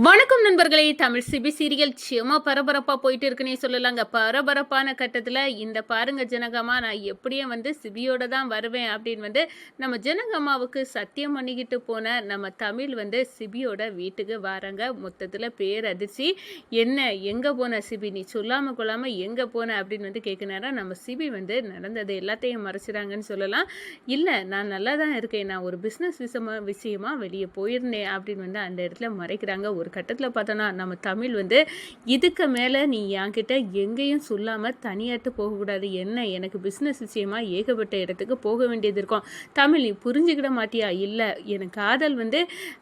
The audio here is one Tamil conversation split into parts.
வணக்கம் நண்பர்களே. தமிழ் சிபி சீரியல் சும்மா பரபரப்பாக போயிட்டு இருக்குன்னே சொல்லலாங்க. பரபரப்பான கட்டத்தில் இந்த பாருங்க ஜனகம்மா, நான் எப்படியும் சிபியோட தான் வருவேன் அப்படின்னு நம்ம ஜனகம்மாவுக்கு சத்தியம் பண்ணிக்கிட்டு போன நம்ம தமிழ் சிபியோட வீட்டுக்கு வராங்க. மொத்தத்தில் பேரதிர்ச்சி. என்ன எங்கே போன சிபி, நீ சொல்லாமல் கொள்ளாமல் எங்கே போன அப்படின்னு கேட்குனாரா. நம்ம சிபி நடந்தது எல்லாத்தையும் மறைச்சிடாங்கன்னு சொல்லலாம். இல்லை, நான் நல்லா தான் இருக்கேன், நான் ஒரு பிஸ்னஸ் விஷயமா வெளியே போயிருந்தேன் அப்படின்னு அந்த இடத்துல மறைக்கிறாங்க. ஒரு கட்டத்தில் பார்த்தோன்னா நம்ம தமிழ் இதுக்கு மேலே நீ என்கிட்ட எங்கேயும் சொல்லாமல் தனியாட்டு போகக்கூடாது. என்ன, எனக்கு பிஸ்னஸ் விஷயமா ஏகப்பட்ட இடத்துக்கு போக வேண்டியது இருக்கும். தமிழ், நீ புரிஞ்சுக்கிட மாட்டியா? இல்லை, எனக்கு காதல்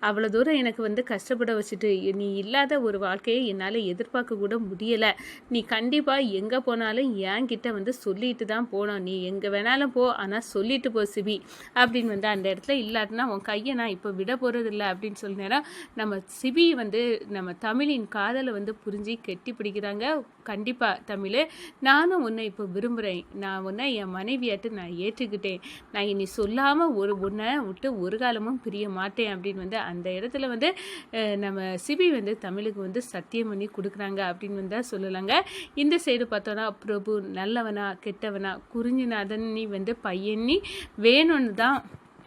அவ்வளோ தூரம் எனக்கு கஷ்டப்பட வச்சுட்டு நீ இல்லாத ஒரு வாழ்க்கையை என்னால் எதிர்பார்க்க கூட முடியலை. நீ கண்டிப்பாக எங்கே போனாலும் என்கிட்ட சொல்லிட்டு தான் போனோம். நீ எங்கே வேணாலும் போ, ஆனால் சொல்லிட்டு போ சிபி அப்படின்னு அந்த இடத்துல இல்லாட்டினா உன் கையை நான் இப்போ விட போகிறதில்ல அப்படின்னு சொல்லினேன். நம்ம சிபி நம்ம தமிழின் காதலை புரிஞ்சு கெட்டி பிடிக்கிறாங்க. கண்டிப்பாக தமிழ், நானும் உன்னை இப்போ விரும்புகிறேன், நான் உன்னை என் மனைவியாட்டு நான் ஏற்றுக்கிட்டேன், நான் இனி சொல்லாமல் உன்னை விட்டு ஒரு காலமும் பிரிய மாட்டேன் அப்படின்னு அந்த இடத்துல நம்ம சிபி தமிழுக்கு சத்தியம் பண்ணி கொடுக்குறாங்க அப்படின்னு தான் சொல்லலாங்க. இந்த சைடு பார்த்தோன்னா பிரபு நல்லவனா கெட்டவனா குறிஞ்சிநாதன் நீ பையனி வேணும்னு தான்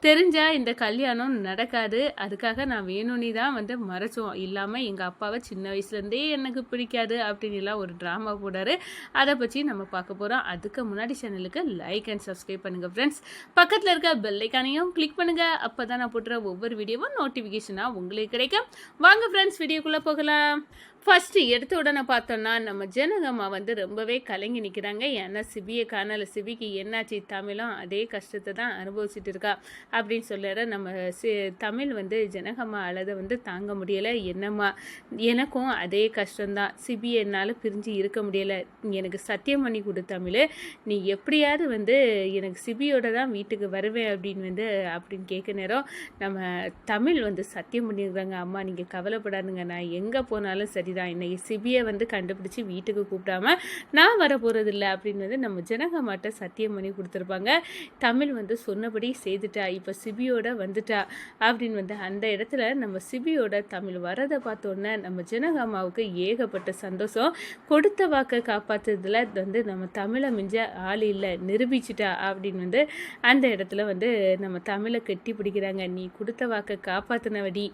தெரிஞ்சால் இந்த கல்யாணம் நடக்காது, அதுக்காக நான் வேணும்னு தான் மறைச்சோம், இல்லாமல் எங்கள் அப்பாவை சின்ன வயசுலேருந்தே எனக்கு பிடிக்காது அப்படின்லாம் ஒரு ட்ராமா போடாரு. அதை பற்றி நம்ம பார்க்க போகிறோம். அதுக்கு முன்னாடி சேனலுக்கு லைக் அண்ட் சப்ஸ்கிரைப் பண்ணுங்கள் ஃப்ரெண்ட்ஸ். பக்கத்தில் இருக்க பெல்லைக்கானையும் கிளிக் பண்ணுங்கள். அப்போ தான் நான் போட்டுற ஒவ்வொரு வீடியோவும் நோட்டிஃபிகேஷனாக உங்களுக்கு கிடைக்கும். வாங்க ஃப்ரெண்ட்ஸ், வீடியோக்குள்ளே போகலாம். ஃபஸ்ட்டு எடுத்த உடனே பார்த்தோன்னா நம்ம ஜனகம்மா ரொம்பவே கலங்கி நிற்கிறாங்க. ஏன்னா சிபியை காணலை, சிபிக்கு என்னாச்சு, தமிழும் அதே கஷ்டத்தை தான் அனுபவிச்சுட்டு இருக்கா அப்படின்னு சொல்லிடுற நம்ம தமிழ் ஜனகம்மா அழதை தாங்க முடியலை. என்னம்மா, எனக்கும் அதே கஷ்டம்தான், சிபியை என்னால் பிரிஞ்சு இருக்க முடியலை, எனக்கு சத்தியம் பண்ணி கொடு தமிழ், நீ எப்படியாவது எனக்கு சிபியோட தான் வீட்டுக்கு வருவேன் அப்படின்னு கேட்க நேரம் நம்ம தமிழ் சத்தியம் பண்ணியிருக்காங்க. அம்மா நீங்கள் கவலைப்படாதுங்க, நான் எங்கே போனாலும் சரி தான், இன்னைக்கு சிபியை கண்டுபிடிச்சி வீட்டுக்கு கூப்பிடாம நான் வர போகிறதில்ல அப்படின்னு நம்ம ஜனகம்மாட்ட சத்தியம் பண்ணி கொடுத்துருப்பாங்க. தமிழ் சொன்னபடி செய்துட்டா, இப்போ சிபியோட வந்துட்டா அப்படின்னு அந்த இடத்துல நம்ம சிபியோட தமிழ் வரதை பார்த்தோன்னே நம்ம ஜனகம்மாவுக்கு ஏகப்பட்ட சந்தோஷம். கொடுத்த வாக்கை காப்பாற்றுறதுல நம்ம தமிழை மிஞ்ச ஆள் இல்லை, நிரூபிச்சிட்டா அப்படின்னு அந்த இடத்துல நம்ம தமிழை கட்டி பிடிக்கிறாங்க. நீ கொடுத்த வாக்கை காப்பாற்றினவடி,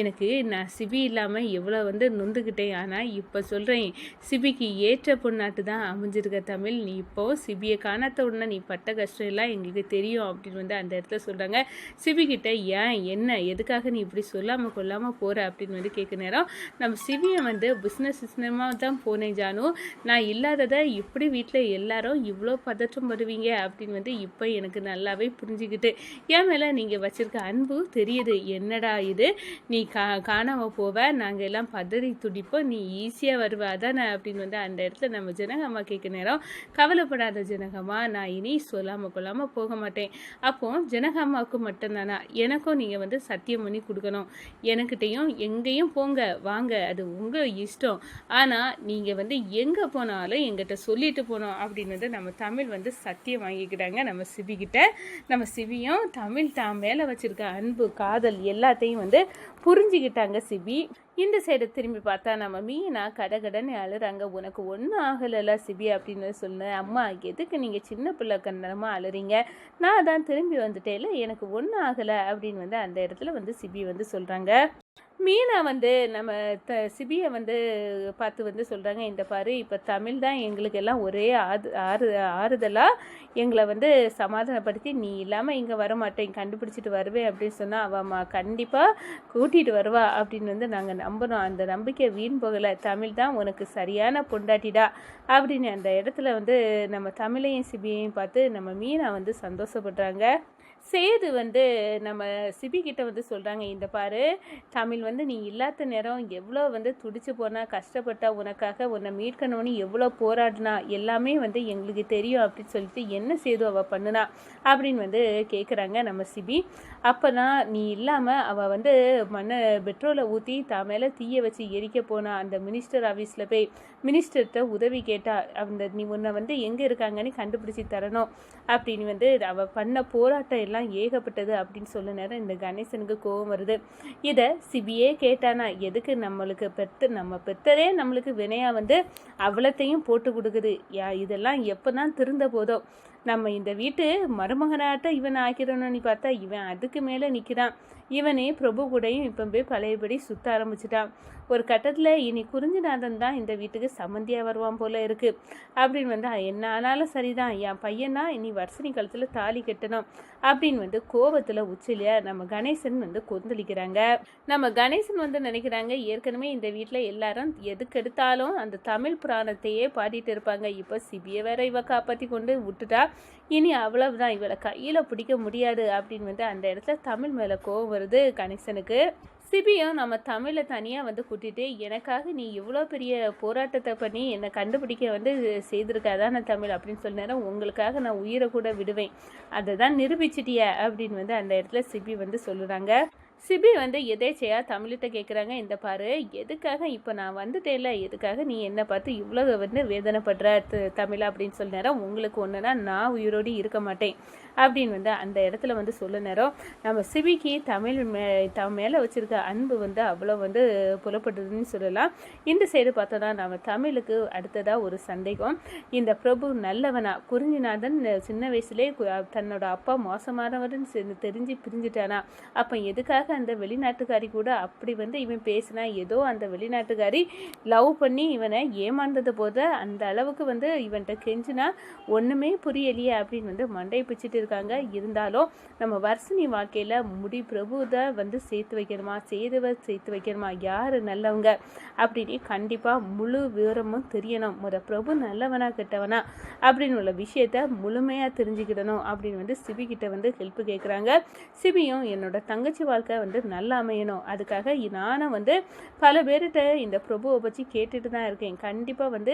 எனக்கு நான் சிபி இல்லாமல் எவ்வளோ நொந்துக்கிட்டேன், ஆனால் இப்போ சொல்கிறேன், சிபிக்கு ஏற்ற பொண்ணாட்டு தான் அமைஞ்சிருக்க தமிழ், நீ இப்போது சிபியை காணாத உடனே நீ பட்ட கஷ்டம் எல்லாம் எங்களுக்கு தெரியும் அப்படின்னு அந்த இடத்துல சொல்கிறாங்க. சிபிக்கிட்ட ஏன், என்ன, எதுக்காக நீ இப்படி சொல்லாமல் கொள்ளாமல் போகிற அப்படின்னு கேட்க நேரம் நம்ம சிபியை பிஸ்னஸ் சிஸ்டமாக தான் போனேன் ஜானு, நான் இல்லாததை இப்படி வீட்டில் எல்லாரும் இவ்வளோ பதற்றம் வருவீங்க அப்படின்னு இப்போ எனக்கு நல்லாவே புரிஞ்சுக்கிட்டு, என் மேலே நீங்கள் வச்சுருக்க அன்பு தெரியுது, என்னடா இது, நீ காணாமல் போவ, நாங்கள் எல்லாம் பதறி துடிப்போம், நீ ஈஸியாக வருவ அதானே அப்படின்னு அந்த இடத்துல நம்ம ஜனகம்மா கேட்க நேரம், கவலைப்படாத ஜனகம்மா, நான் இனி சொல்லாமல் கொள்ளாமல் போக மாட்டேன். அப்போ ஜனகம்மாவுக்கு மட்டும்தானா, எனக்கும் நீங்கள் சத்தியம் பண்ணி கொடுக்கணும், எனக்கிட்டையும் எங்கேயும் போங்க வாங்க, அது உங்கள் இஷ்டம், ஆனால் நீங்கள் எங்கே போனாலும் எங்கிட்ட சொல்லிட்டு போனோம் அப்படின்னு நம்ம தமிழ் சத்தியம் வாங்கிக்கிட்டாங்க நம்ம சிபிக்கிட்ட. நம்ம சிபியும் தமிழ் தான் மேலே வச்சுருக்க அன்பு காதல் எல்லாத்தையும் புரிஞ்சுக்கிட்டாங்க சிபி. இந்த சைடு திரும்பி பார்த்தா நம்ம மீனா கடகடன்னு அழுறாங்க. உனக்கு ஒன்றும் ஆகலைல்ல சிபி அப்படின்னு சொன்னேன். அம்மா, எதுக்கு நீங்கள் சின்ன பிள்ளை கண்டனமாக அழுறீங்க, நான் தான் திரும்பி வந்துட்டேல, எனக்கு ஒன்றும் ஆகலை அப்படின்னு அந்த இடத்துல சிபி சொல்கிறாங்க. மீனா நம்ம சிபியை பார்த்து சொல்கிறாங்க, இந்த பாரு, இப்போ தமிழ் தான் எங்களுக்கு எல்லாம் ஒரே ஆறுதலாக எங்களை சமாதானப்படுத்தி, நீ இல்லாமல் இங்கே வரமாட்டேன், கண்டுபிடிச்சிட்டு வருவேன் அப்படின்னு சொன்னால் அவம்மா கண்டிப்பாக கூட்டிகிட்டு வருவா அப்படின்னு நாங்கள் நம்புகிறோம். அந்த நம்பிக்கை வீண் போகலை, தமிழ் தான் உனக்கு சரியான பொண்டாட்டிடா அப்படின்னு அந்த இடத்துல நம்ம தமிழையும் சிபியையும் பார்த்து நம்ம மீனா சந்தோஷப்படுறாங்க. சேது நம்ம சிபிக்கிட்ட சொல்கிறாங்க, இந்த பாரு தமிழ் நீ இல்லாத நேரம் எவ்வளோ துடிச்சு போனால் கஷ்டப்பட்டா, உனக்காக உன்னை மீட்கணும்னு எவ்வளோ போராடினா எல்லாமே எங்களுக்கு தெரியும் அப்படின்னு சொல்லிட்டு என்ன சேது அவள் பண்ணுனா அப்படின்னு கேட்குறாங்க நம்ம சிபி. அப்போ தான் நீ இல்லாமல் அவள் பெட்ரோலை ஊற்றி தான் மேலே தீயை வச்சு எரிக்க போனா, அந்த மினிஸ்டர் ஆஃபீஸில் போய் மினிஸ்டர்கிட்ட உதவி கேட்டா, அந்த நீ உன்னை எங்கே இருக்காங்கன்னு கண்டுபிடிச்சி தரணும் அப்படின்னு அவள் பண்ண போராட்டம் அதெல்லாம் ஏகப்பட்டது அப்படின்னு சொல்ல நேரம் இந்த கணேசனுக்கு கோபம் வருது. இதை சிபியே கேட்டானா, எதுக்கு நம்மளுக்கு நம்ம பெற்றதே நம்மளுக்கு வினையா வந்து அவ்வளத்தையும் போட்டு கொடுக்குது, இதெல்லாம் எப்போதான் திருந்த போதோ, நம்ம இந்த வீட்டு மருமகனாட்ட இவன் ஆக்கிறோன்னு பார்த்தா இவன் அதுக்கு மேலே நிற்கிறான். இவனே பிரபு கூடயும் இப்போ போய் பழையபடி சுற்ற ஆரம்பிச்சிட்டான். ஒரு கட்டத்தில் இனி குறிஞ்சிநாதன் தான் இந்த வீட்டுக்கு சம்மந்தியாக வருவான் போல இருக்கு அப்படின்னு வந்து என்ன ஆனாலும் சரிதான், என் பையனா இனி வர்ஷினி கழுத்தில் தாலி கட்டணும் அப்படின்னு வந்து கோபத்தில் உச்சிலியா நம்ம கணேசன் வந்து கொந்தளிக்கிறாங்க. நம்ம கணேசன் வந்து நினைக்கிறாங்க, ஏற்கனவே இந்த வீட்டில் எல்லாரும் எதுக்கு எடுத்தாலும் அந்த தமிழ் புராணத்தையே பாடிட்டு இருப்பாங்க. இப்போ சிபியை வேற இவ காப்பாற்றி கொண்டு விட்டுட்டா, இனி அவ்வளவுதான், இவளை கையில் பிடிக்க முடியாது அப்படின்னு வந்து அந்த இடத்துல தமிழ் மேலே கோபம் வருது கணேசனுக்கு. சிபியும் நம்ம தமிழை தனியாக வந்து கூட்டிகிட்டு, எனக்காக நீ இவ்வளோ பெரிய போராட்டத்தை பண்ணி என்னை கண்டுபிடிக்க வந்து செய்திருக்காதான தமிழ் அப்படின்னு சொன்ன நேரம், உங்களுக்காக நான் உயிரை கூட விடுவேன், அதை தான் நிரூபிச்சிட்டிய அப்படின்னு வந்து அந்த இடத்துல சிபி வந்து சொல்லுறாங்க. சிபி வந்து எதேச்சையா தமிழ்கிட்ட கேட்குறாங்க, இந்த பாரு, எதுக்காக இப்போ நான் வந்துட்டேல, எதுக்காக நீ என்னை பார்த்து இவ்வளோ வந்து வேதனைப்படுற தமிழா அப்படின்னு சொல்ல நேரம், உங்களுக்கு ஒன்றுனா நான் உயிரோடு இருக்க மாட்டேன் அப்படின்னு வந்து அந்த இடத்துல வந்து சொல்ல நேரம், நம்ம சிபிக்கு தமிழ் மேலே வச்சுருக்க அன்பு வந்து அவ்வளோ வந்து புலப்படுதுன்னு சொல்லலாம். இந்த சைடு பார்த்தோன்னா நம்ம தமிழுக்கு அடுத்ததாக ஒரு சந்தேகம், இந்த பிரபு நல்லவனா, குறிஞ்சிநாதன் சின்ன வயசுலேயே தன்னோட அப்பா மோசமானவர்னு தெரிஞ்சு பிரிஞ்சுட்டானா, அப்போ எதுக்காக அந்த வெளிநாட்டுக்காரி கூட அப்படி வந்து இவன் பேசினா, ஏதோ அந்த வெளிநாட்டுக்காரி லவ் பண்ணி இவனை ஏமாந்தது போத அந்த அளவுக்கு வந்து இவன்கிட்ட கெஞ்சினா ஒன்றுமே புரியலையே அப்படின்னு வந்து மண்டை பிச்சுட்டு இருக்காங்க. இருந்தாலும் நம்ம வர்ஷினி வாழ்க்கையில் பிரபு தான் வந்து சேர்த்து வைக்கணுமா, சேதுவை சேர்த்து வைக்கணுமா, யார் நல்லவங்க அப்படின்னு கண்டிப்பாக முழு விவரமும் தெரியணும். பிரபு நல்லவனா கெட்டவனா அப்படின்னு உள்ள விஷயத்த முழுமையாக தெரிஞ்சுக்கிடணும் அப்படின்னு வந்து சிபி கிட்ட வந்து ஹெல்ப் கேட்குறாங்க. சிபியும் என்னோட தங்கச்சி வாழ்க்கை வந்து நல்லா அமையணும், அதுக்காக நானும் வந்து பல பேர்கிட்ட இந்த பிரபுவை பற்றி கேட்டுட்டு தான் இருக்கேன். கண்டிப்பாக வந்து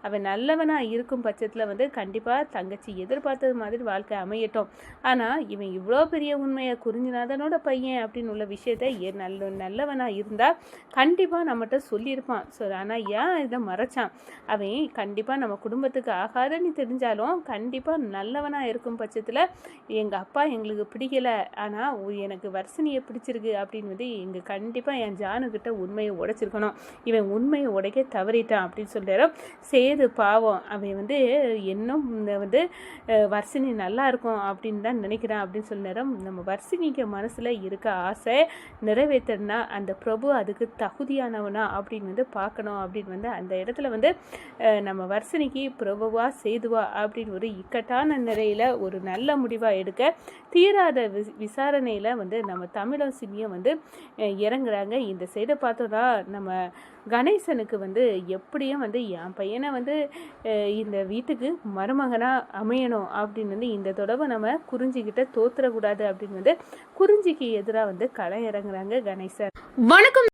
அவன் நல்லவனாக இருக்கும் பட்சத்தில் வந்து கண்டிப்பாக தங்கச்சி எதிர்பார்த்தது மாதிரி வாழ்க்கை அமையட்டும். ஆனால் இவன் இவ்வளோ பெரிய உண்மையை குறிஞ்சிநாதனோட பையன் அப்படின்னு உள்ள விஷயத்த நல்லவனாக இருந்தால் கண்டிப்பாக நம்மகிட்ட சொல்லியிருப்பான். ஆனால் ஏன் இதை மறைச்சான், அவன் கண்டிப்பாக நம்ம குடும்பத்துக்கு ஆகாதன்னு தெரிஞ்சாலும் கண்டிப்பாக நல்லவனாக இருக்கும் பட்சத்தில், எங்கள் அப்பா எங்களுக்கு பிடிக்கலை ஆனால் எனக்கு வர்ஷினியை பிடிச்சிருக்கு அப்படின்னு வந்து இங்கே கண்டிப்பாக என் ஜானுக்கிட்ட உண்மையை உடைச்சிருக்கணும், இவன் உண்மையை உடைக்க தவறிட்டான் அப்படின்னு சொல்கிறாரோ. சேது பாவம், அவன் வந்து இன்னும் வந்து வர்ஷினி நல்லா இருக்கும் அப்படின்னு தான் நினைக்கிறான் அப்படின்னு சொல்லினோம். நம்ம வர்ஷினிக்கு மனசில் இருக்க ஆசை நிறைவேற்றனா அந்த பிரபு அதுக்கு தகுதியானவனா அப்படின்னு வந்து பார்க்கணும் அப்படின்னு வந்து அந்த இடத்துல வந்து நம்ம வர்ஷினிக்கு பிரபுவா சேதுவா அப்படின்னு ஒரு இக்கட்டான நிலையில் ஒரு நல்ல முடிவாக எடுக்க தீராத விசாரணையில் வந்து நம்ம தமிழும் சிபியும் வந்து இறங்குறாங்க. இந்த சைடை பார்த்தோன்னா நம்ம கணேசனுக்கு வந்து எப்படியும் வந்து என் பையனை வந்து இந்த வீட்டுக்கு மருமகனாக அமையணும் அப்படின்னு வந்து இந்த தொடர்பை நம்ம குறிஞ்சிக்கிட்ட தோத்துறக்கூடாது அப்படின்னு வந்து குறிஞ்சிக்கு எதிராக வந்து களை இறங்குறாங்க கணேசன். வணக்கம்.